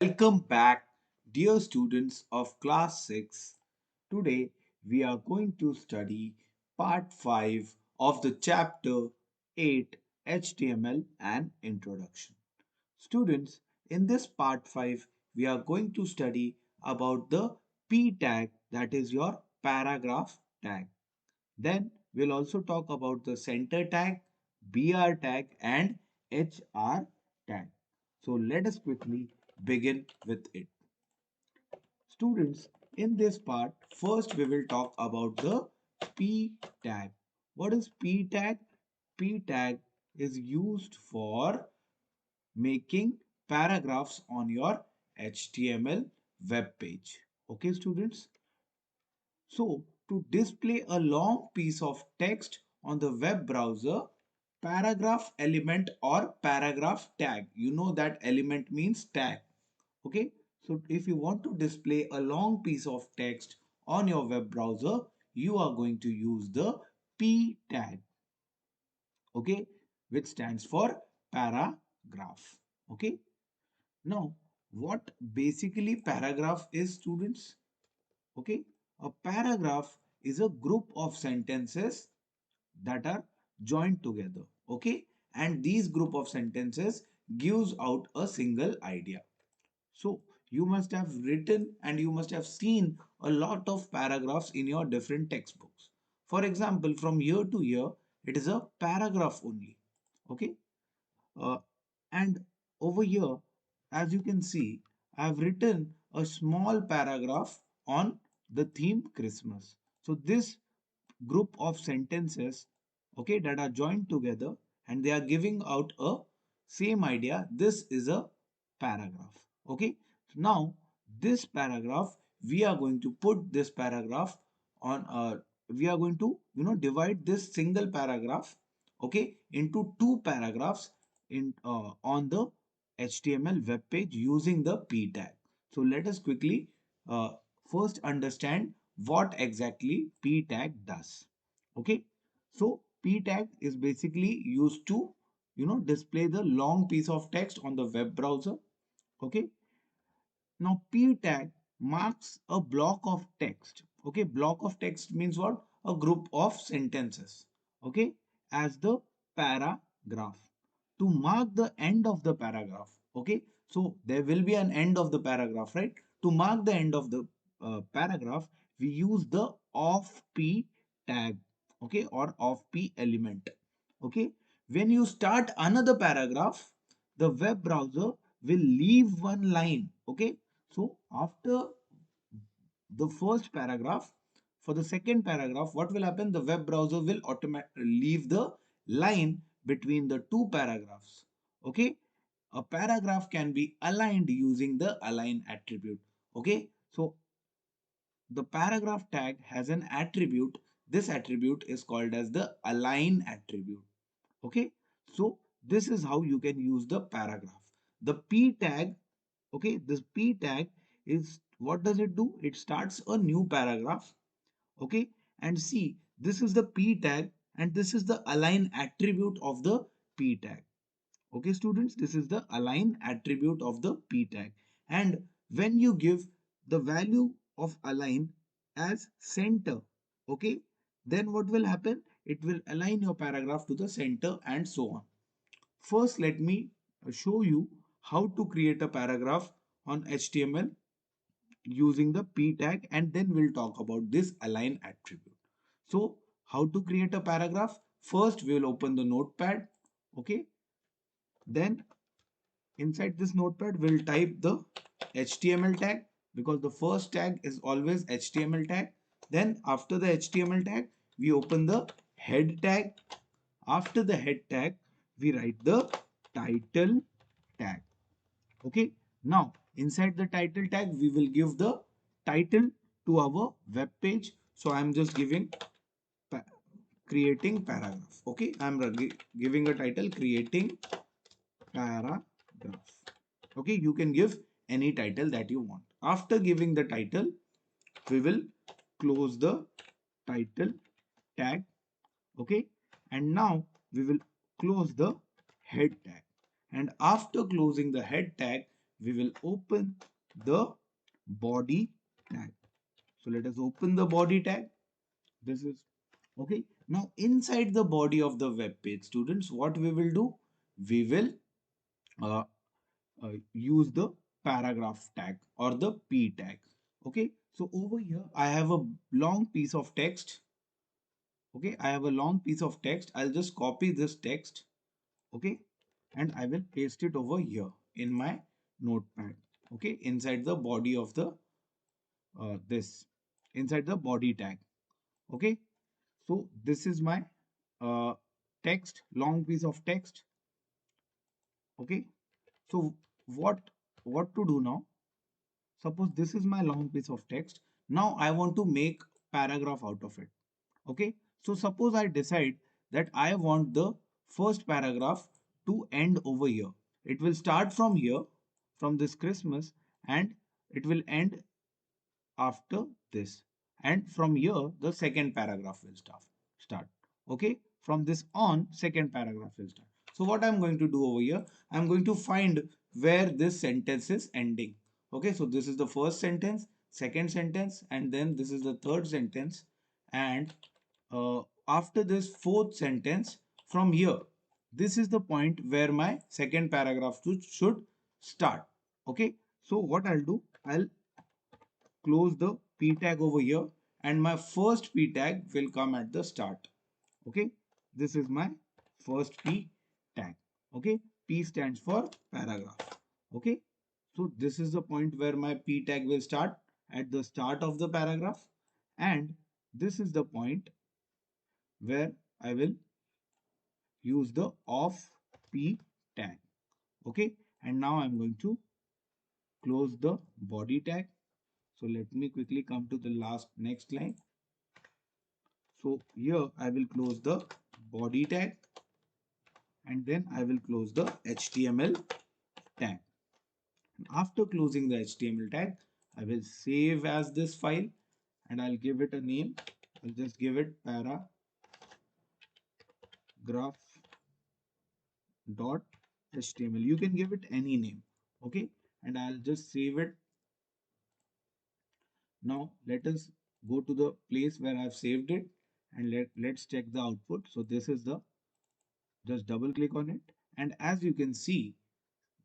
Welcome back, dear students of class 6. Today we are going to study part 5 of the chapter 8 HTML and Introduction. Students, in this part 5 we are going to study about the P tag, that is your paragraph tag. Then we'll also talk about the center tag, BR tag and HR tag. So let us quickly begin with it. Students, in this part, first we will talk about the P tag. What is P tag? P tag is used for making paragraphs on your HTML web page. Okay, students? So, to display a long piece of text on the web browser, paragraph element or paragraph tag. You know that element means tag. Okay. So, if you want to display a long piece of text on your web browser, you are going to use the P tag. Okay. Which stands for paragraph. Okay. Now, what basically paragraph is, students? Okay, a paragraph is a group of sentences that are joined together. Okay, and these group of sentences gives out a single idea. So you must have written and you must have seen a lot of paragraphs in your different textbooks. For example, from year to year, it is a paragraph only. Okay, uh, and over here, as you can see, I have written a small paragraph on the theme Christmas. So this group of sentences, okay, that are joined together and they are giving out a same idea. This is a paragraph. Okay. So now this paragraph, we are going to put this paragraph on we are going to divide this single paragraph, okay, into two paragraphs in on the HTML web page using the P tag. So let us quickly first understand what exactly P tag does. Okay, so P tag is basically used to display the long piece of text on the web browser. Okay, now P tag marks a block of text. Okay, block of text means what? A group of sentences. Okay, as the paragraph. To mark the end of the paragraph. Okay, so there will be an end of the paragraph, right? To mark the end of the paragraph, we use the off P tag. Okay, or off P element. Okay, when you start another paragraph, the web browser will leave one line. Okay, so after the first paragraph, for the second paragraph, what will happen? The web browser will automatically leave the line between the two paragraphs. Okay, a paragraph can be aligned using the align attribute. Okay, so the paragraph tag has an attribute. This attribute is called as the align attribute. Okay, so this is how you can use the paragraph. The P tag, okay, this P tag is, what does it do? It starts a new paragraph. Okay, and see, this is the P tag and this is the align attribute of the P tag. Okay, students, this is the align attribute of the P tag. And when you give the value of align as center, okay, then what will happen? It will align your paragraph to the center and so on. First, let me show you how to create a paragraph on HTML using the P tag, and then we'll talk about this align attribute. So, how to create a paragraph? First, we will open the notepad. Okay, then inside this notepad, we'll type the HTML tag because the first tag is always HTML tag. Then after the HTML tag, we open the head tag. After the head tag, we write the title tag. Okay. Now, inside the title tag, we will give the title to our web page. So, I am just giving creating paragraph. Okay. I am giving a title creating paragraph. Okay, you can give any title that you want. After giving the title, we will close the title tag. Okay, and now we will close the head tag. And after closing the head tag, we will open the body tag. So let us open the body tag. This is okay. Now inside the body of the web page, students, what we will do? We will uh, use the paragraph tag or the p tag. Okay. So over here, I have a long piece of text. Okay. I have a long piece of text. I'll just copy this text. Okay. And I will paste it over here in my notepad. Okay. Inside the body of the this inside the body tag. Okay. So this is my uh, text, long piece of text. Okay. So what to do now? Suppose this is my long piece of text. Now I want to make paragraph out of it. Okay. So suppose I decide that I want the first paragraph to end over here. It will start from here, from this Christmas, and it will end after this. And from here, the second paragraph will start. Okay. From this on, second paragraph will start. So what I'm going to do over here, I'm going to find where this sentence is ending. Okay. So this is the first sentence, second sentence, and then this is the third sentence. And after this fourth sentence, from here, this is the point where my second paragraph should start. Okay. So what I'll do, I'll close the p tag over here, and my first p tag will come at the start. Okay. This is my first p tag. Okay. P stands for paragraph. Okay. So this is the point where my p tag will start at the start of the paragraph, and this is the point where I will use the off p tag. Okay. And now I'm going to close the body tag. So let me quickly come to the next line. So here I will close the body tag, and then I will close the HTML tag. And after closing the HTML tag, I will save as this file, and I'll give it a name. I'll just give it paragraph.html. You can give it any name. Okay. And I'll just save it. Now let us go to the place where I've saved it, and let's check the output. So this is the, just double click on it. And as you can see,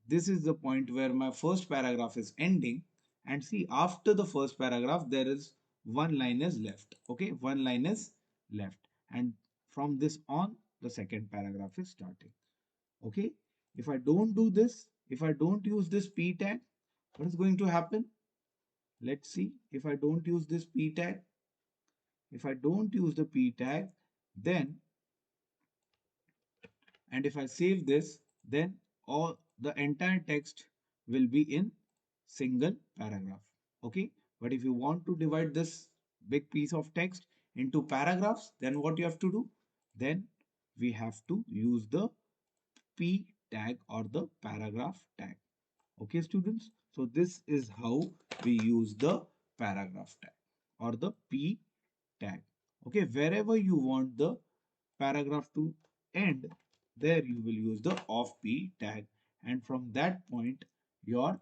this is the point where my first paragraph is ending. And see, after the first paragraph, there is one line is left. Okay. One line is left. And from this on, the second paragraph is starting. Okay. If I don't do this, if I don't use this p tag, what is going to happen? Let's see. If I don't use this p tag, if I don't use the p tag, then, and if I save this, then all the entire text will be in single paragraph. Okay. But if you want to divide this big piece of text into paragraphs, then what you have to do? Then we have to use the p tag or the paragraph tag. Okay, students. So this is how we use the paragraph tag or the p tag. Okay, wherever you want the paragraph to end, there you will use the off p tag, and from that point your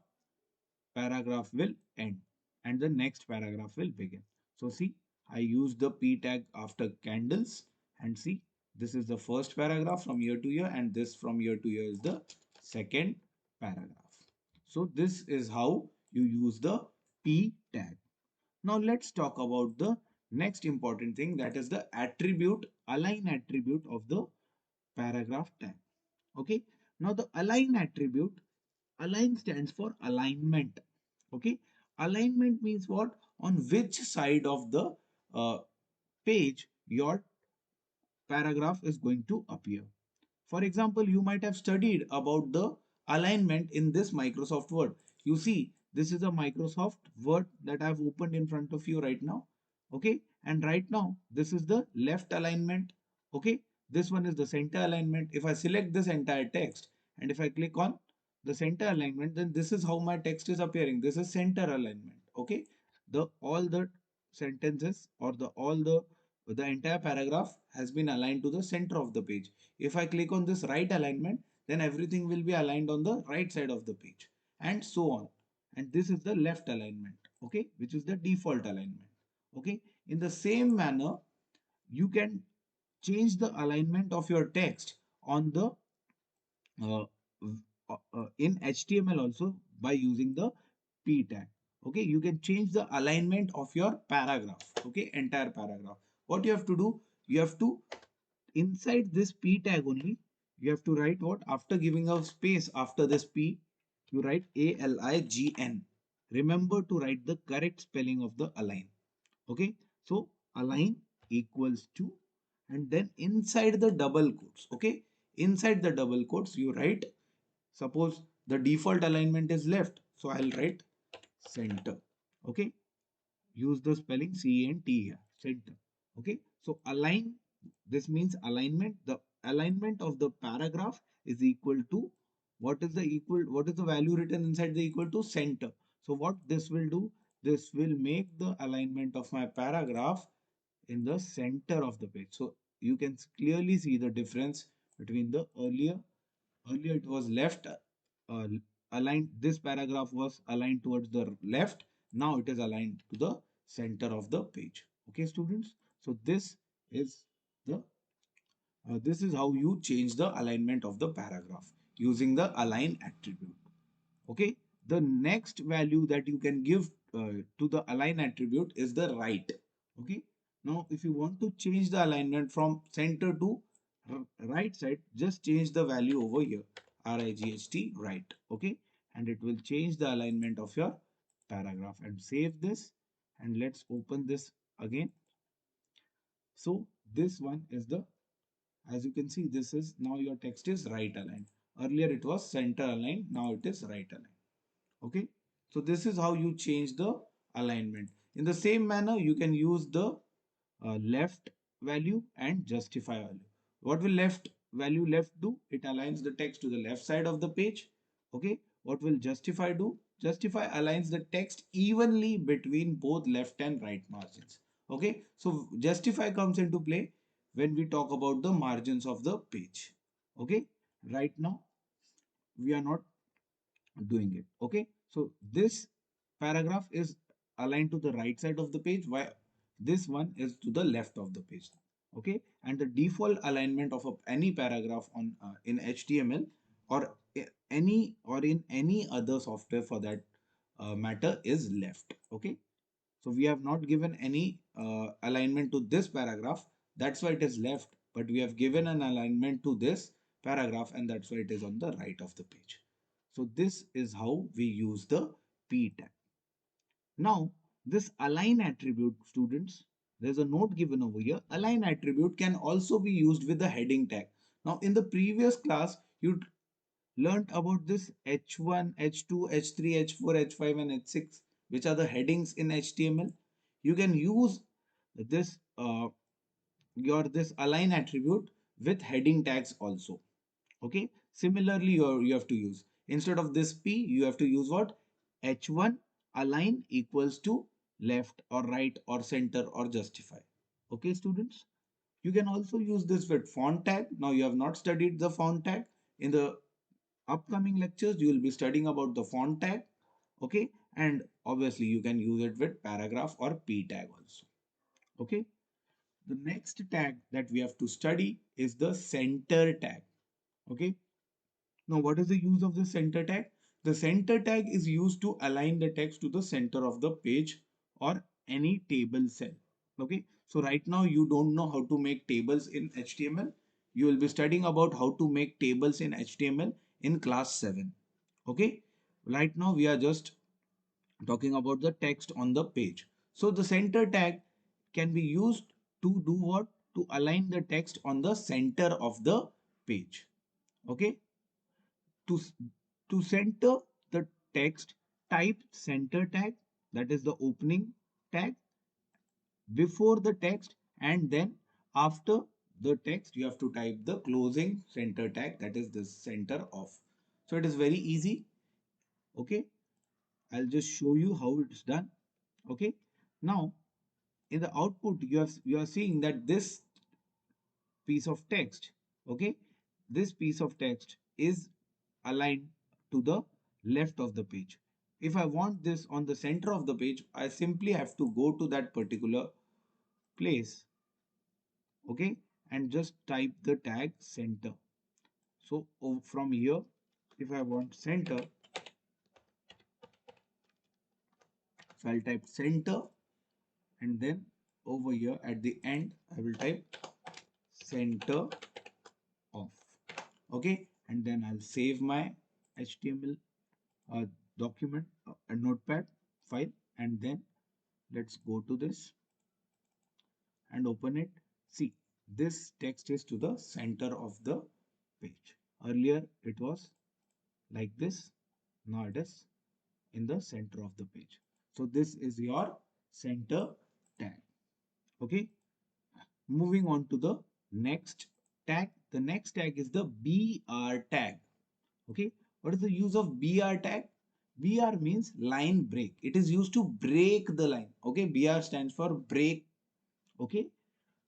paragraph will end and the next paragraph will begin. So see, I use the p tag after candles, and see, this is the first paragraph from year to year, and this from year to year is the second paragraph. So this is how you use the p tag. Now let's talk about the next important thing, that is the attribute, align attribute of the paragraph tag. Okay. Now the align attribute, align stands for alignment. Okay. Alignment means what? On which side of the page your paragraph is going to appear. For example, you might have studied about the alignment in this Microsoft Word. You see, this is a Microsoft Word that I've opened in front of you right now. Okay. And right now, this is the left alignment. Okay. This one is the center alignment. If I select this entire text and if I click on the center alignment, then this is how my text is appearing. This is center alignment. Okay. The all the sentences or the entire paragraph has been aligned to the center of the page. If I click on this right alignment, then everything will be aligned on the right side of the page. and so on. And this is the left alignment, okay, which is the default alignment. Okay, in the same manner, you can change the alignment of your text on the uh, in HTML also by using the p tag. Okay, you can change the alignment of your paragraph. Okay, entire paragraph. What you have to do, you have to inside this p tag only, you have to write what, after giving a space after this p, you write ALIGN. Remember to write the correct spelling of the align. Okay, so align equals to, and then inside the double quotes, okay, inside the double quotes you write, suppose the default alignment is left, so I'll write center. Okay, use the spelling CENT here, center. Okay, so align, this means alignment. The alignment of the paragraph is equal to, what is the value written inside the equal to, center. So what this will do, this will make the alignment of my paragraph in the center of the page. So you can clearly see the difference between the earlier it was left uh, aligned, this paragraph was aligned towards the left, now it is aligned to the center of the page. Okay, students, so is the this is how you change the alignment of the paragraph using the align attribute. Okay, the next value that you can give to the align attribute is the right. Okay, now if you want to change the alignment from center to right side, just change the value over here, RIGHT, right. Okay, and it will change the alignment of your paragraph. And save this, and let's open this again. So this one is the, as you can see, this is now your text is right aligned. Earlier it was center aligned, now it is right aligned. Okay, so this is how you change the alignment. In the same manner, you can use the left value and justify value. What will left value left do? It aligns the text to the left side of the page. Okay, what will justify do? Justify aligns the text evenly between both left and right margins. Okay, so justify comes into play when we talk about the margins of the page. Okay, right now we are not doing it. Okay, so this paragraph is aligned to the right side of the page, while this one is to the left of the page. Okay, and the default alignment of any paragraph on in HTML or in any other software for that matter is left. Okay, so we have not given any alignment to this paragraph, that's why it is left, but we have given an alignment to this paragraph, and that's why it is on the right of the page. So this is how we use the p tag. Now, this align attribute, students, there's a note given over here. Align attribute can also be used with the heading tag. Now, in the previous class, you learnt about this H1, H2, H3, H4, H5 and H6, which are the headings in HTML. You can use this this align attribute with heading tags also. Okay, similarly you have to use, instead of this p, you have to use what, h1 align equals to left or right or center or justify. Okay, students, you can also use this with font tag. Now you have not studied the font tag. In the upcoming lectures you will be studying about the font tag. Okay, and obviously you can use it with paragraph or p tag also. Okay, the next tag that we have to study is the center tag. Okay, now what is the use of the center tag? The center tag is used to align the text to the center of the page or any table cell. Okay, so right now you don't know how to make tables in HTML. You will be studying about how to make tables in HTML in class 7. Okay, right now we are just talking about the text on the page. So the center tag can be used to do what? To align the text on the center of the page. Okay, to to center the text, type center tag, that is the opening tag, before the text, and then after the text you have to type the closing center tag, that is the center of. So it is very easy. Okay, I'll just show you how it's done. Okay, now in the output you are seeing that this piece of text, okay, this piece of text is aligned to the left of the page. If I want this on the center of the page, I simply have to go to that particular place, okay, and just type the tag center. So from here, if I want center, so I'll type center, and then over here at the end, I will type center of. Okay, and then I'll save my HTML document, a notepad file, and then let's go to this and open it. See, this text is to the center of the page. Earlier it was like this, now it is in the center of the page. So this is your center tag. Okay, moving on to the next tag. The next tag is the BR tag. Okay, what is the use of BR tag? BR means line break. It is used to break the line. Okay, BR stands for break. Okay,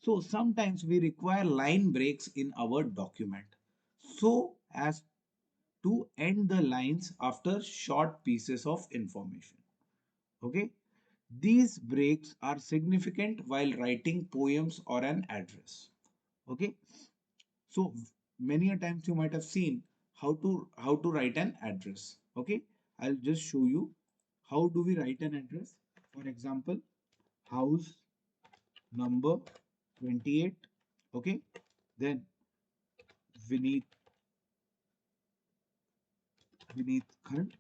so sometimes we require line breaks in our document so as to end the lines after short pieces of information. Okay, these breaks are significant while writing poems or an address. Okay, so many a times you might have seen how to write an address. Okay, I'll just show you how do we write an address. For example, house number 28. Okay, then Vineet Vineet Khand.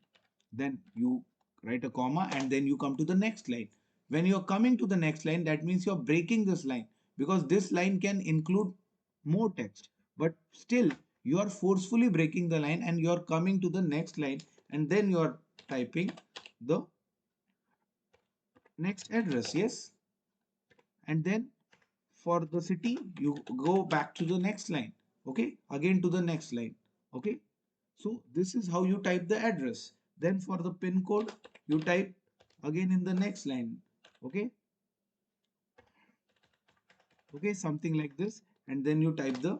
Then you write a comma and then you come to the next line. When you're coming to the next line, that means you're breaking this line because this line can include more text. But still, you are forcefully breaking the line and you're coming to the next line and then you're typing the next address. Yes. And then for the city, you go back to the next line. Okay. Again to the next line. Okay. So this is how you type the address. Then for the pin code, you type again in the next line. Okay. Okay. Something like this. And then you type the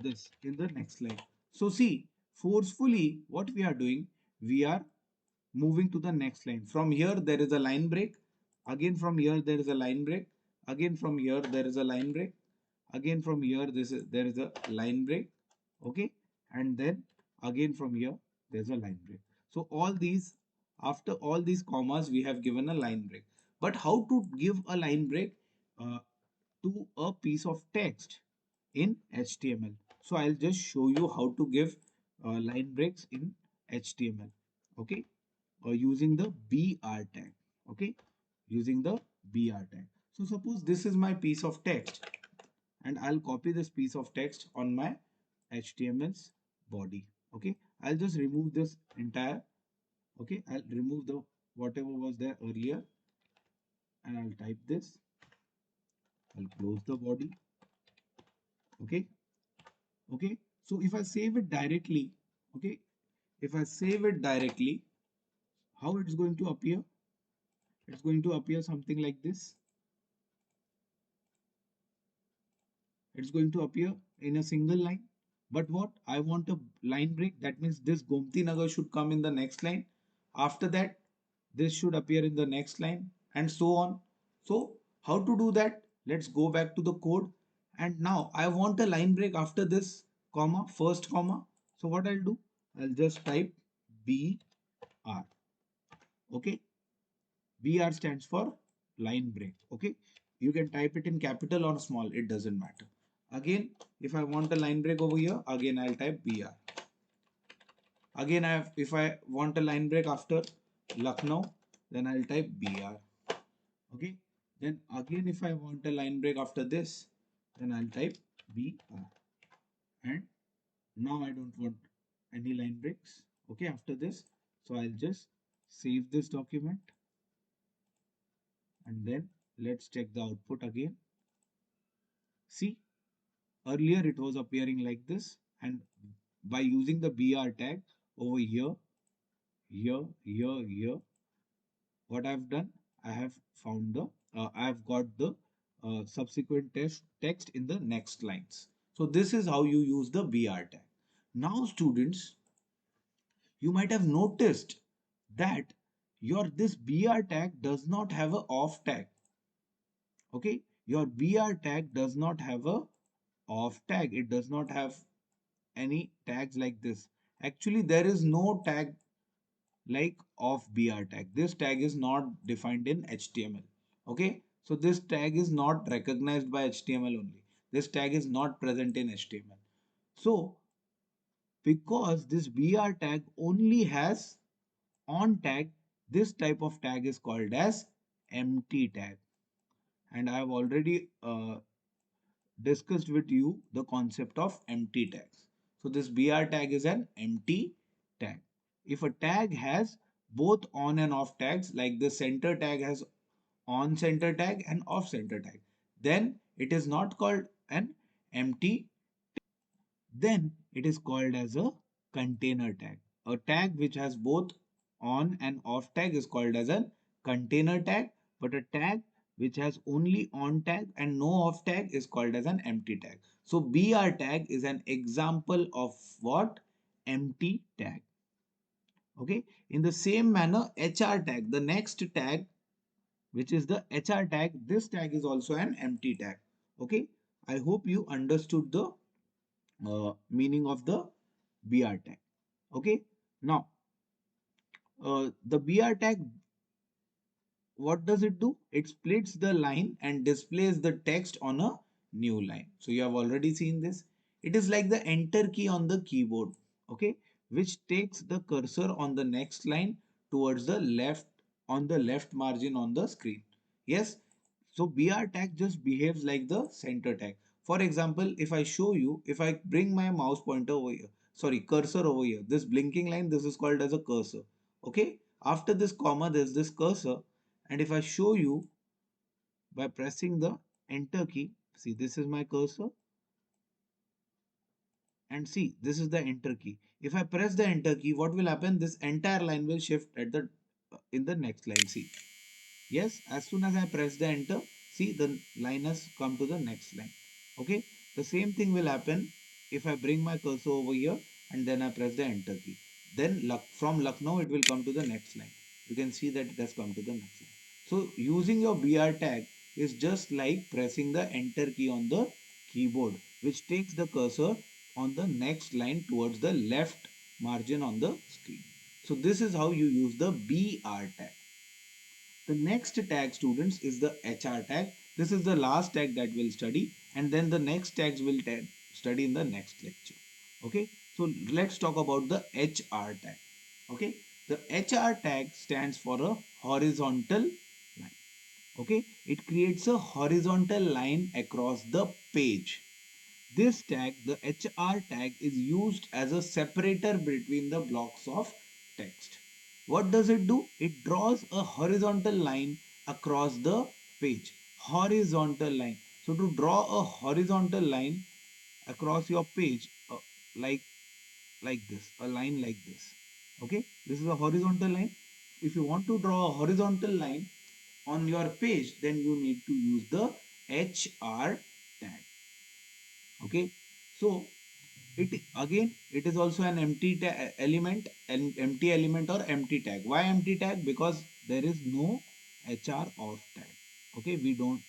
this in the next line. So see, forcefully what we are doing, we are moving to the next line. From here, there is a line break. Again from here, there is a line break. Again from here, there is a line break. Again from here, there is a line break. Okay. And then again from here, there's a line break. So all these, after all these commas, we have given a line break. But how to give a line break uh, to a piece of text in HTML? So I'll just show you how to give line breaks in HTML. Okay, or using the BR tag. Okay, using the BR tag. So suppose this is my piece of text and I'll copy this piece of text on my HTML's body. Okay, I'll just remove this entire. Okay, I'll remove the whatever was there earlier and I'll type this. I'll close the body. Okay, okay. So if I save it directly, okay, if I save it directly, how it's going to appear? It's going to appear something like this. It's going to appear in a single line. But what? I want a line break. That means this Gomti Nagar should come in the next line. After that, this should appear in the next line and so on. So how to do that? Let's go back to the code. And now I want a line break after this comma, first comma. So what I'll do? I'll just type BR. Okay. BR stands for line break. Okay. You can type it in capital or small. It doesn't matter. Again, if I want a line break over here, again I'll type BR. Again, if I want a line break after Lucknow, then I'll type BR. Okay. Then again, if I want a line break after this, then I'll type BR. And now I don't want any line breaks. Okay. After this, so I'll just save this document and then let's check the output again. See, earlier it was appearing like this, and by using the BR tag over here, here, what I've done, I have found the, I have got the subsequent text in the next lines. So this is how you use the BR tag. Now students, You might have noticed that your this BR tag does not have a off tag. Okay, your BR tag does not have a off tag. It does not have any tags like this. Actually, there is no tag like of BR tag. This tag is not defined in HTML. Okay, so this tag is not recognized by HTML only. This tag is not present in HTML. So because this BR tag only has on tag, this type of tag is called as empty tag. And I have already discussed with you the concept of empty tags. So this BR tag is an empty tag. If a tag has both on and off tags, like the center tag has on center tag and off center tag, then it is not called an empty, then it is called as a container tag. A tag which has both on and off tag is called as a container tag, but a tag which has only on tag and no off tag is called as an empty tag. So BR tag is an example of what? Empty tag. Okay. In the same manner, HR tag, the next tag, which is the HR tag, this tag is also an empty tag. Okay. I hope you understood the meaning of the BR tag. Okay. Now, the BR tag, what does it do? It splits the line and displays the text on a new line. So you have already seen this. It is like the enter key on the keyboard, okay, which takes the cursor on the next line towards the left, on the left margin on the screen. Yes. So BR tag just behaves like the center tag. For example, if I show you, if I bring my mouse pointer over here, sorry, cursor over here, this blinking line, this is called as a cursor. Okay. After this comma, there's this cursor, and if I show you by pressing the enter key, see, this is my cursor, and see, this is the enter key. If I press the enter key, what will happen? This entire line will shift at the in the next line. See, yes, as soon as I press the enter, see, the line has come to the next line. Okay, the same thing will happen if I bring my cursor over here and then I press the enter key. Then from Lucknow it will come to the next line. You can see that it has come to the next line. So using your BR tag is just like pressing the enter key on the keyboard, which takes the cursor on the next line towards the left margin on the screen. So this is how you use the BR tag. The next tag, students, is the HR tag. This is the last tag that we'll study, and then the next tags we'll study in the next lecture. Okay, so let's talk about the HR tag. Okay, the HR tag stands for a horizontal line. Okay, it creates a horizontal line across the page. This tag, the HR tag, is used as a separator between the blocks of text. What does it do? It draws a horizontal line across the page. Horizontal line. So to draw a horizontal line across your page, like this, a line like this. Okay, this is a horizontal line. If you want to draw a horizontal line on your page, then you need to use the HR tag. Okay, so it again, it is also an empty element, an empty element or empty tag. Why empty tag? Because there is no HR off tag. Okay, we don't,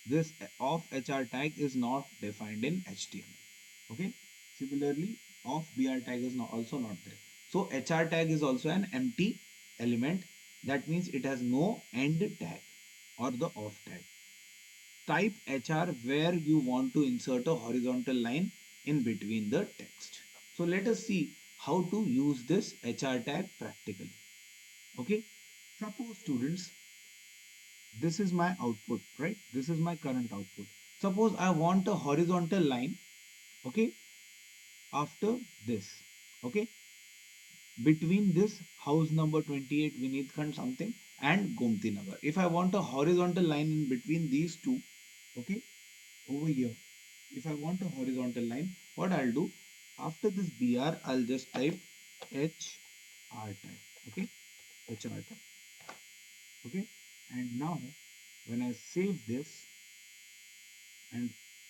this off HR tag is not defined in HTML. Okay, similarly off BR tag is not, also not there. So HR tag is also an empty element. That means it has no end tag or the off tag. Type HR where you want to insert a horizontal line in between the text. So let us see how to use this HR tag practically. Okay, suppose, students, this is my output, right? This is my current output. Suppose I want a horizontal line, okay, after this, okay, between this house number 28 Vineet Khand something and Gomti Nagar. If I want a horizontal line in between these two, okay, over here, if I want a horizontal line, what I'll do, after this BR, I'll just type HR tag, okay, HR tag, okay, and now when I save this and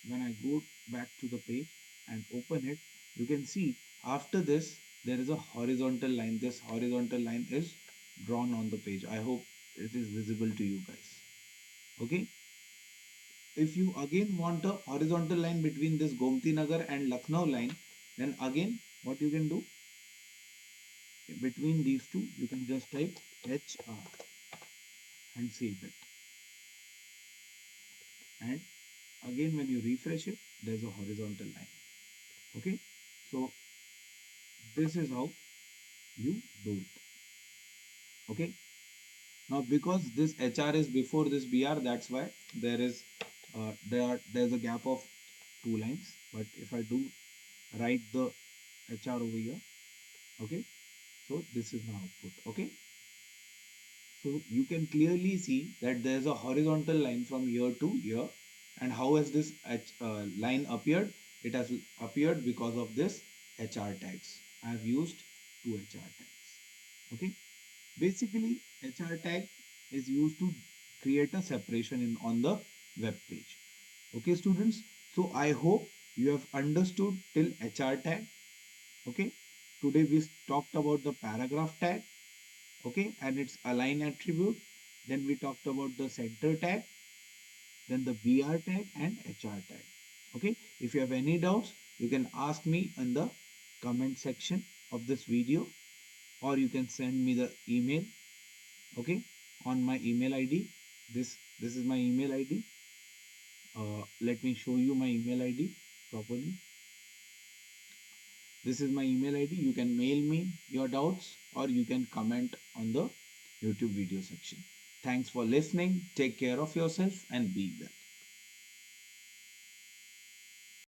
when I go back to the page and open it, you can see after this there is a horizontal line. This horizontal line is drawn on the page. I hope it is visible to you guys. Okay. If you again want a horizontal line between this Gomti Nagar and Lucknow line, then again what you can do, between these two, you can just type HR and save it. And again, when you refresh it, there's a horizontal line. Okay. So this is how you do it. Okay. Now because this HR is before this BR, that's why there's a gap of two lines. But if I do write the HR over here, okay, so this is my output. Okay. So you can clearly see that there's a horizontal line from here to here. And how has this line appeared? It has appeared because of this HR tags. I have used two HR tags. Okay. Basically, HR tag is used to create a separation on the web page. Okay, students. So I hope you have understood till HR tag. Okay. Today we talked about the paragraph tag. Okay, and its align attribute. Then we talked about the center tag, then the BR tag and HR tag. Okay, if you have any doubts, you can ask me in the comment section of this video, or you can send me the email. Okay, on my email ID. This is my email ID. Let me show you my email ID properly. This is my email ID. You can mail me your doubts or you can comment on the YouTube video section. Thanks for listening. Take care of yourself and be well.